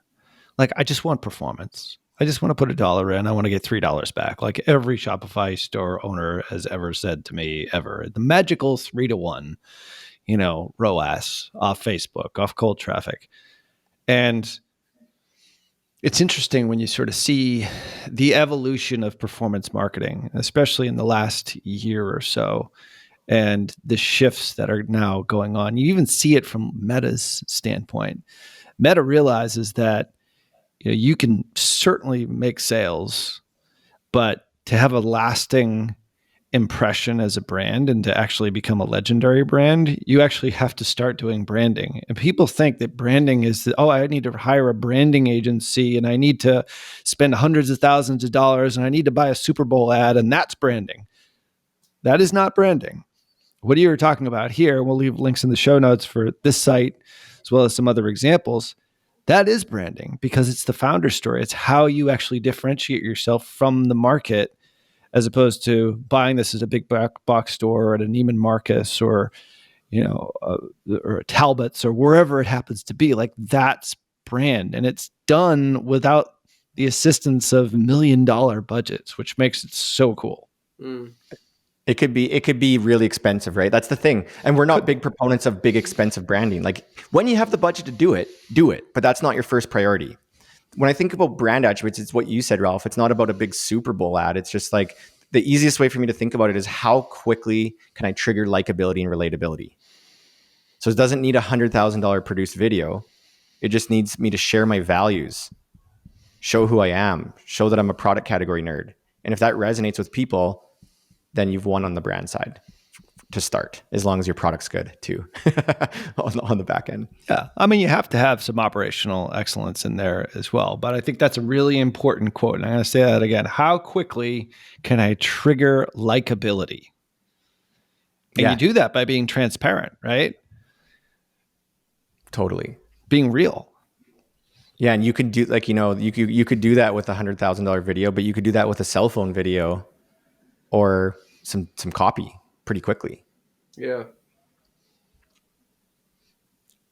Like, I just want performance. I just want to put $1 in. I want to get $3 back. Like every Shopify store owner has ever said to me ever. The magical 3-to-1, ROAS off Facebook, off cold traffic. And it's interesting when you sort of see the evolution of performance marketing, especially in the last year or so, and the shifts that are now going on. You even see it from Meta's standpoint. Meta realizes that you can certainly make sales, but to have a lasting impression as a brand and to actually become a legendary brand, you actually have to start doing branding. And people think that branding is that, oh, I need to hire a branding agency and I need to spend hundreds of thousands of dollars and I need to buy a Super Bowl ad, and that's branding. That is not branding. What you're talking about here, we'll leave links in the show notes for this site as well as some other examples. That is branding because it's the founder story. It's how you actually differentiate yourself from the market, as opposed to buying this as a big box store at a Neiman Marcus or a Talbot's or wherever it happens to be. Like, that's brand, and it's done without the assistance of $1 million budgets, which makes it so cool. Mm. It could be really expensive, right? That's the thing. And we're not big proponents of big expensive branding. Like, when you have the budget to do it, but that's not your first priority. When I think about brand attributes, it's what you said, Ralph. It's not about a big Super Bowl ad. It's just like, the easiest way for me to think about it is how quickly can I trigger likability and relatability? So it doesn't need $100,000 produced video. It just needs me to share my values, show who I am, show that I'm a product category nerd. And if that resonates with people, then you've won on the brand side to start, as long as your product's good too on the back end. Yeah. I mean, you have to have some operational excellence in there as well. But I think that's a really important quote. And I'm going to say that again. How quickly can I trigger likability? And you do that by being transparent, right? Totally. Being real. Yeah. And you could do, like, you could do that with a $100,000 video, but you could do that with a cell phone video or some copy pretty quickly. Yeah.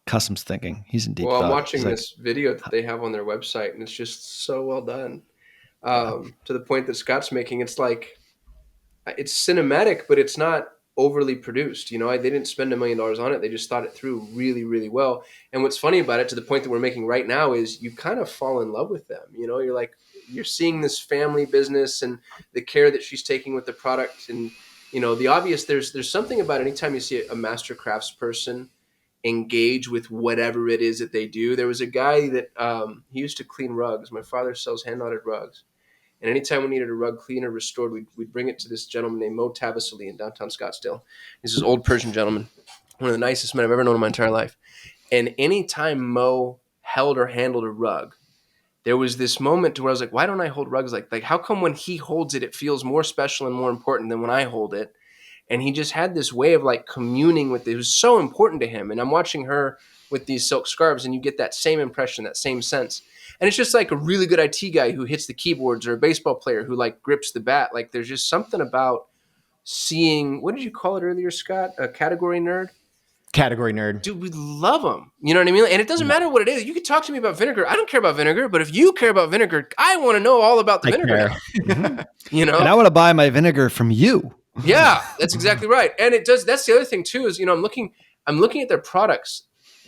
Kasim's thinking. He's in deep Well, thought. I'm watching this video that they have on their website, and it's just so well done. To the point that Scott's making, it's like, it's cinematic, but it's not overly produced. They didn't spend $1 million on it. They just thought it through really, really well. And what's funny about it, to the point that we're making right now, is you kind of fall in love with them. You're like, you're seeing this family business and the care that she's taking with the product. And, the obvious, there's something about anytime you see a master crafts person engage with whatever it is that they do. There was a guy that he used to clean rugs. My father sells hand knotted rugs. And anytime we needed a rug clean or restored, we'd bring it to this gentleman named Mo Tabassali in downtown Scottsdale. He's this old Persian gentleman, one of the nicest men I've ever known in my entire life. And anytime Mo held or handled a rug, there was this moment to where I was like, why don't I hold rugs like how come when he holds it, it feels more special and more important than when I hold it? And he just had this way of like communing with it. It was so important to him. And I'm watching her with these silk scarves, and you get that same impression, that same sense. And it's just like a really good IT guy who hits the keyboards, or a baseball player who like grips the bat. Like there's just something about seeing, what did you call it earlier, Scott? A category nerd? Category nerd. Dude, we love them. You know what I mean? And it doesn't matter what it is. You can talk to me about vinegar. I don't care about vinegar, but if you care about vinegar, I want to know all about the vinegar now. You know? And I want to buy my vinegar from you. Yeah, that's exactly right. And it does. That's the other thing too, is, I'm looking at their products.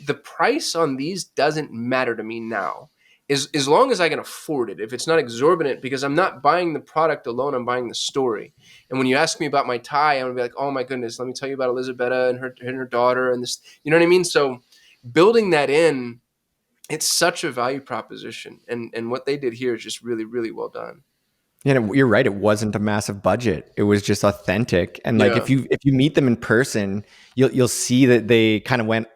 The price on these doesn't matter to me now, as long as I can afford it. If it's not exorbitant, because I'm not buying the product alone, I'm buying the story. And when you ask me about my tie, I'm gonna be like, oh my goodness, let me tell you about Elizabetta and her daughter and this. You know what I mean? So building that in, it's such a value proposition, and what they did here is just really, really well done. Yeah, you're right. It wasn't a massive budget. It was just authentic. And like if you meet them in person, you'll see that they kind of went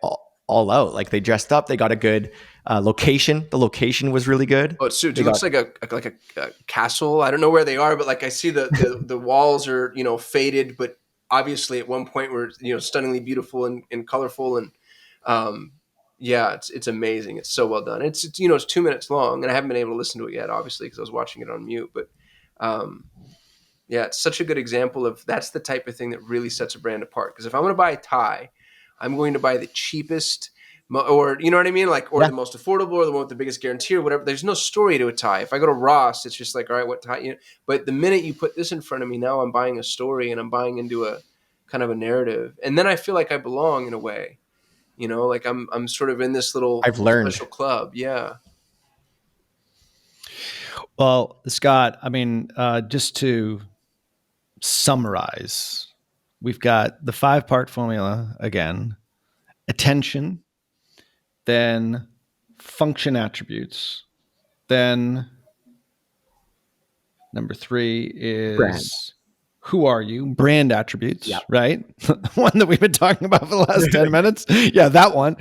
all out. Like they dressed up. They got a good location. The location was really good. Oh, it looks like a castle. I don't know where they are, but like I see the walls are faded, but obviously at one point were stunningly beautiful and colorful, and yeah, it's amazing. It's so well done. It's 2 minutes long, and I haven't been able to listen to it yet, obviously, because I was watching it on mute, but. Yeah, it's such a good example of that's the type of thing that really sets a brand apart. Because if I'm going to buy a tie, I'm going to buy the cheapest, or you know what I mean, like, or the most affordable, or the one with the biggest guarantee, or whatever. There's no story to a tie. If I go to Ross, it's just like, all right, what tie? But the minute you put this in front of me, now I'm buying a story, and I'm buying into a kind of a narrative, and then I feel like I belong in a way. Like I'm sort of in this little I've learned. special club. Yeah. Well, Scott, I mean, just to summarize, we've got the 5-part formula again: attention, then function attributes, then number 3 is Brand. who are you? Brand attributes, Yep. right? One that we've been talking about for the last 10 minutes. Yeah, that one.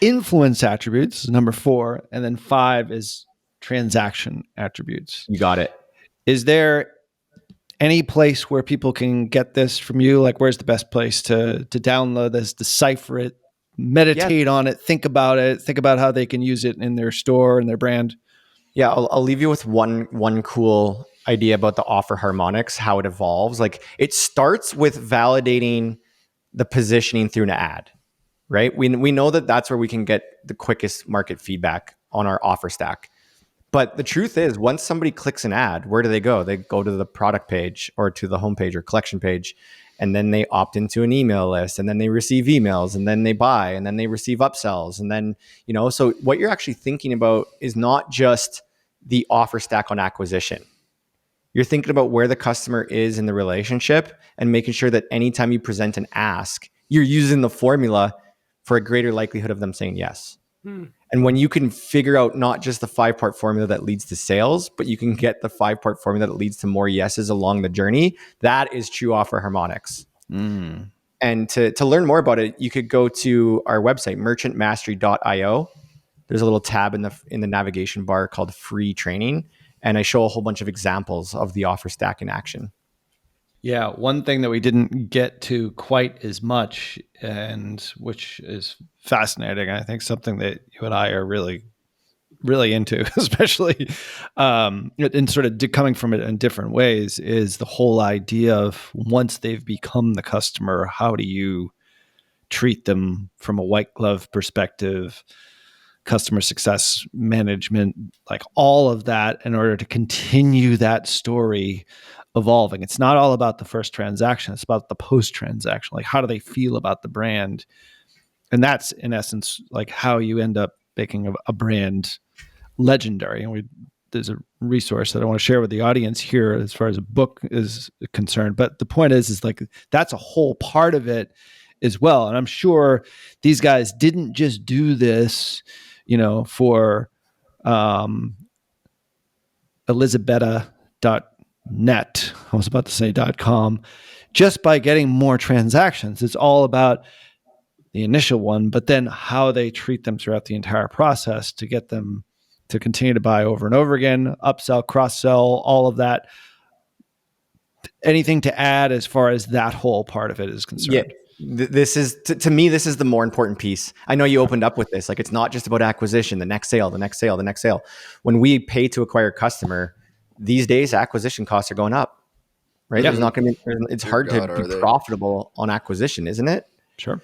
Influence attributes, number 4. And then 5 is transaction attributes. You got it. Is there any place where people can get this from you? Like, where's the best place to download this, decipher it, meditate on it, think about how they can use it in their store and their brand? Yeah, I'll leave you with one cool idea about the offer harmonics, how it evolves. Like it starts with validating the positioning through an ad, right? We know that that's where we can get the quickest market feedback on our offer stack. But the truth is, once somebody clicks an ad, where do they go? They go to the product page or to the homepage or collection page, and then they opt into an email list, and then they receive emails, and then they buy, and then they receive upsells. And then, so what you're actually thinking about is not just the offer stack on acquisition. You're thinking about where the customer is in the relationship and making sure that anytime you present an ask, you're using the formula for a greater likelihood of them saying yes. And when you can figure out not just the 5-part formula that leads to sales, but you can get the 5-part formula that leads to more yeses along the journey, that is true offer harmonics. And to learn more about it, you could go to our website, merchantmastery.io. There's a little tab in the navigation bar called free training. And I show a whole bunch of examples of the offer stack in action. Yeah, one thing that we didn't get to quite as much, and which is fascinating, I think something that you and I are really, really into, especially in sort of coming from it in different ways, is the whole idea of once they've become the customer, how do you treat them from a white glove perspective, customer success management, like all of that, in order to continue that story evolving. It's not all about the first transaction. It's about the post-transaction. Like, how do they feel about the brand? And that's, in essence, like how you end up making a brand legendary. And there's a resource that I want to share with the audience here as far as a book is concerned. But the point is like, that's a whole part of it as well. And I'm sure these guys didn't just do this, for Elizabetta .net. I was about to say .com. Just by getting more transactions. It's all about the initial one, but then how they treat them throughout the entire process to get them to continue to buy over and over again, upsell, cross-sell, all of that. Anything to add as far as that whole part of it is concerned? Yeah. This is to me, this is the more important piece. I know you opened up with this. Like, it's not just about acquisition, the next sale, the next sale, the next sale. When we pay to acquire a customer, these days acquisition costs are going up, right? Yeah. There's not going to be, it's hard God, to are be they? profitable on acquisition, isn't it? Sure.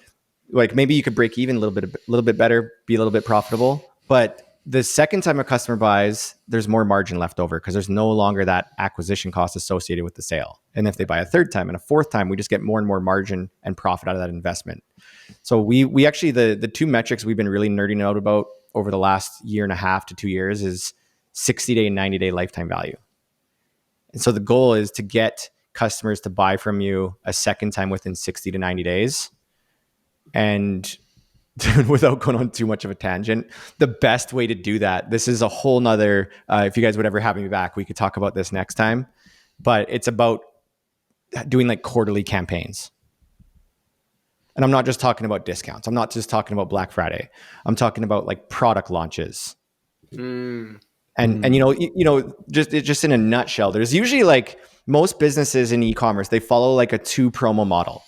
Like, maybe you could break even a little bit better, be a little bit profitable. But the second time a customer buys, there's more margin left over because there's no longer that acquisition cost associated with the sale. And if they buy a third time and a fourth time, we just get more and more margin and profit out of that investment. So we actually, the two metrics we've been really nerding out about over the last year and a half to 2 years is 60-day and 90-day lifetime value. And so the goal is to get customers to buy from you a second time within 60 to 90 days. And without going on too much of a tangent, the best way to do that, this is a whole nother, if you guys would ever have me back, we could talk about this next time, but it's about doing like quarterly campaigns. And I'm not just talking about discounts. I'm not just talking about Black Friday. I'm talking about like product launches. And just in a nutshell, there's usually like most businesses in e-commerce, they follow like a 2 promo model.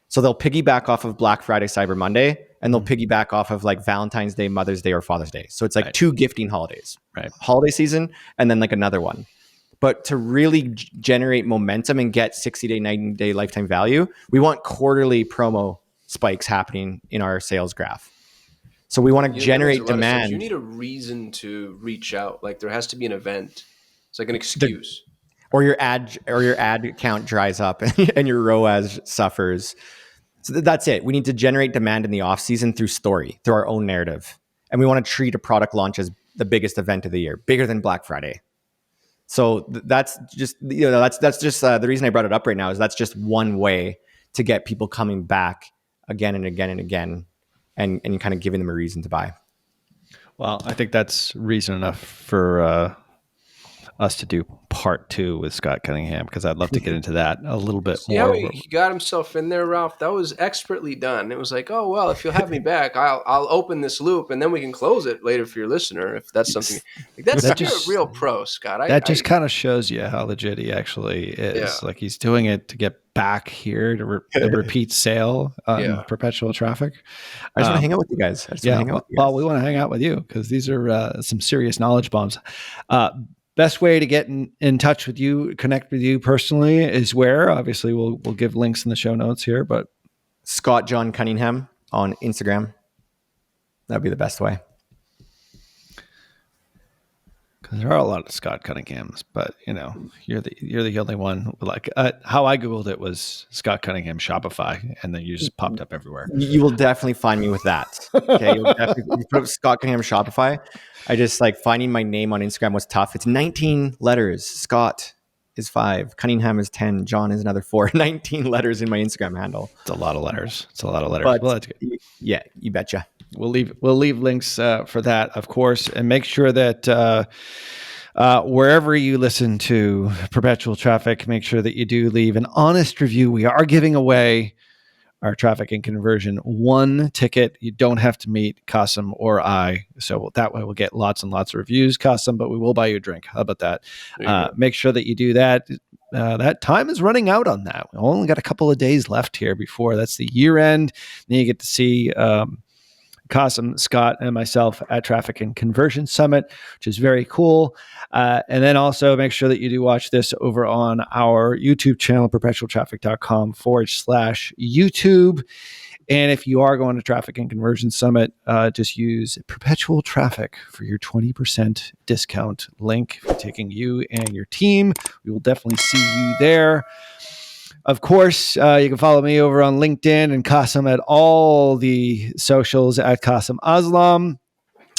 So they'll piggyback off of Black Friday, Cyber Monday, and they'll piggyback off of like Valentine's Day, Mother's Day, or Father's Day. So it's like 2 gifting holidays, right? Holiday season, and then like another one. But to really generate momentum and get 60-day, 90-day lifetime value, we want quarterly promo spikes happening in our sales graph. So we want to generate demand. You need a reason to reach out. Like, there has to be an event. It's like an excuse. Or your ad account dries up and your ROAS suffers. So that's it. We need to generate demand in the off season through story, through our own narrative. And we want to treat a product launch as the biggest event of the year, bigger than Black Friday. So that's just, that's just the reason I brought it up right now is that's just one way to get people coming back again and again and again, and you kind of giving them a reason to buy. Well, I think that's reason enough for us to do part 2 with Scott Cunningham, because I'd love to get into that a little bit more. Yeah, he got himself in there, Ralph. That was expertly done. It was like, oh, well, if you'll have me back, I'll open this loop and then we can close it later for your listener, if that's something. Like, that's you're a real pro, Scott. That just kind of shows you how legit he actually is. Yeah. Like, he's doing it to get back here to repeat sale on Perpetual Traffic. I just want to hang out with you guys. Well, we want to hang out with you because these are some serious knowledge bombs. Best way to get in touch with you, connect with you personally, is where? Obviously, we'll give links in the show notes here, but Scott John Cunningham on Instagram. That'd be the best way. Because there are a lot of Scott Cunninghams, but you're the only one. Like, how I googled it was Scott Cunningham Shopify, and then you just popped up everywhere. You will definitely find me with that. Okay, you'll definitely put up Scott Cunningham Shopify. I just like finding my name on Instagram was tough. It's 19 letters. Scott is 5. Cunningham is 10. John is another 4. 19 letters in my Instagram handle. It's a lot of letters. But, well, that's good. Yeah, you betcha. We'll leave links for that, of course, and make sure that wherever you listen to Perpetual Traffic, make sure that you do leave an honest review. We are giving away our traffic and conversion 1 ticket. You don't have to meet Kasim or I, so that way we'll get lots and lots of reviews, Kasim, but we will buy you a drink. How about that? Make sure that you do that. That time is running out on that. We only got a couple of days left here before that's the year end. Then you get to see Kasim, Scott, and myself at Traffic and Conversion Summit, which is very cool. And then also make sure that you do watch this over on our YouTube channel, perpetualtraffic.com/YouTube. And if you are going to Traffic and Conversion Summit, just use Perpetual Traffic for your 20% discount link for taking you and your team. We will definitely see you there. Of course, you can follow me over on LinkedIn and Kasim at all the socials at Kasim Aslam.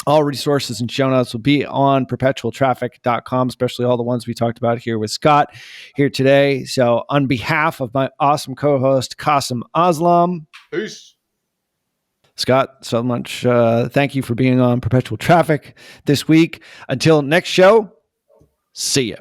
All resources and show notes will be on perpetualtraffic.com, especially all the ones we talked about here with Scott here today. So on behalf of my awesome co-host, Kasim Aslam. Peace. Scott, so much. Thank you for being on Perpetual Traffic this week. Until next show, see ya.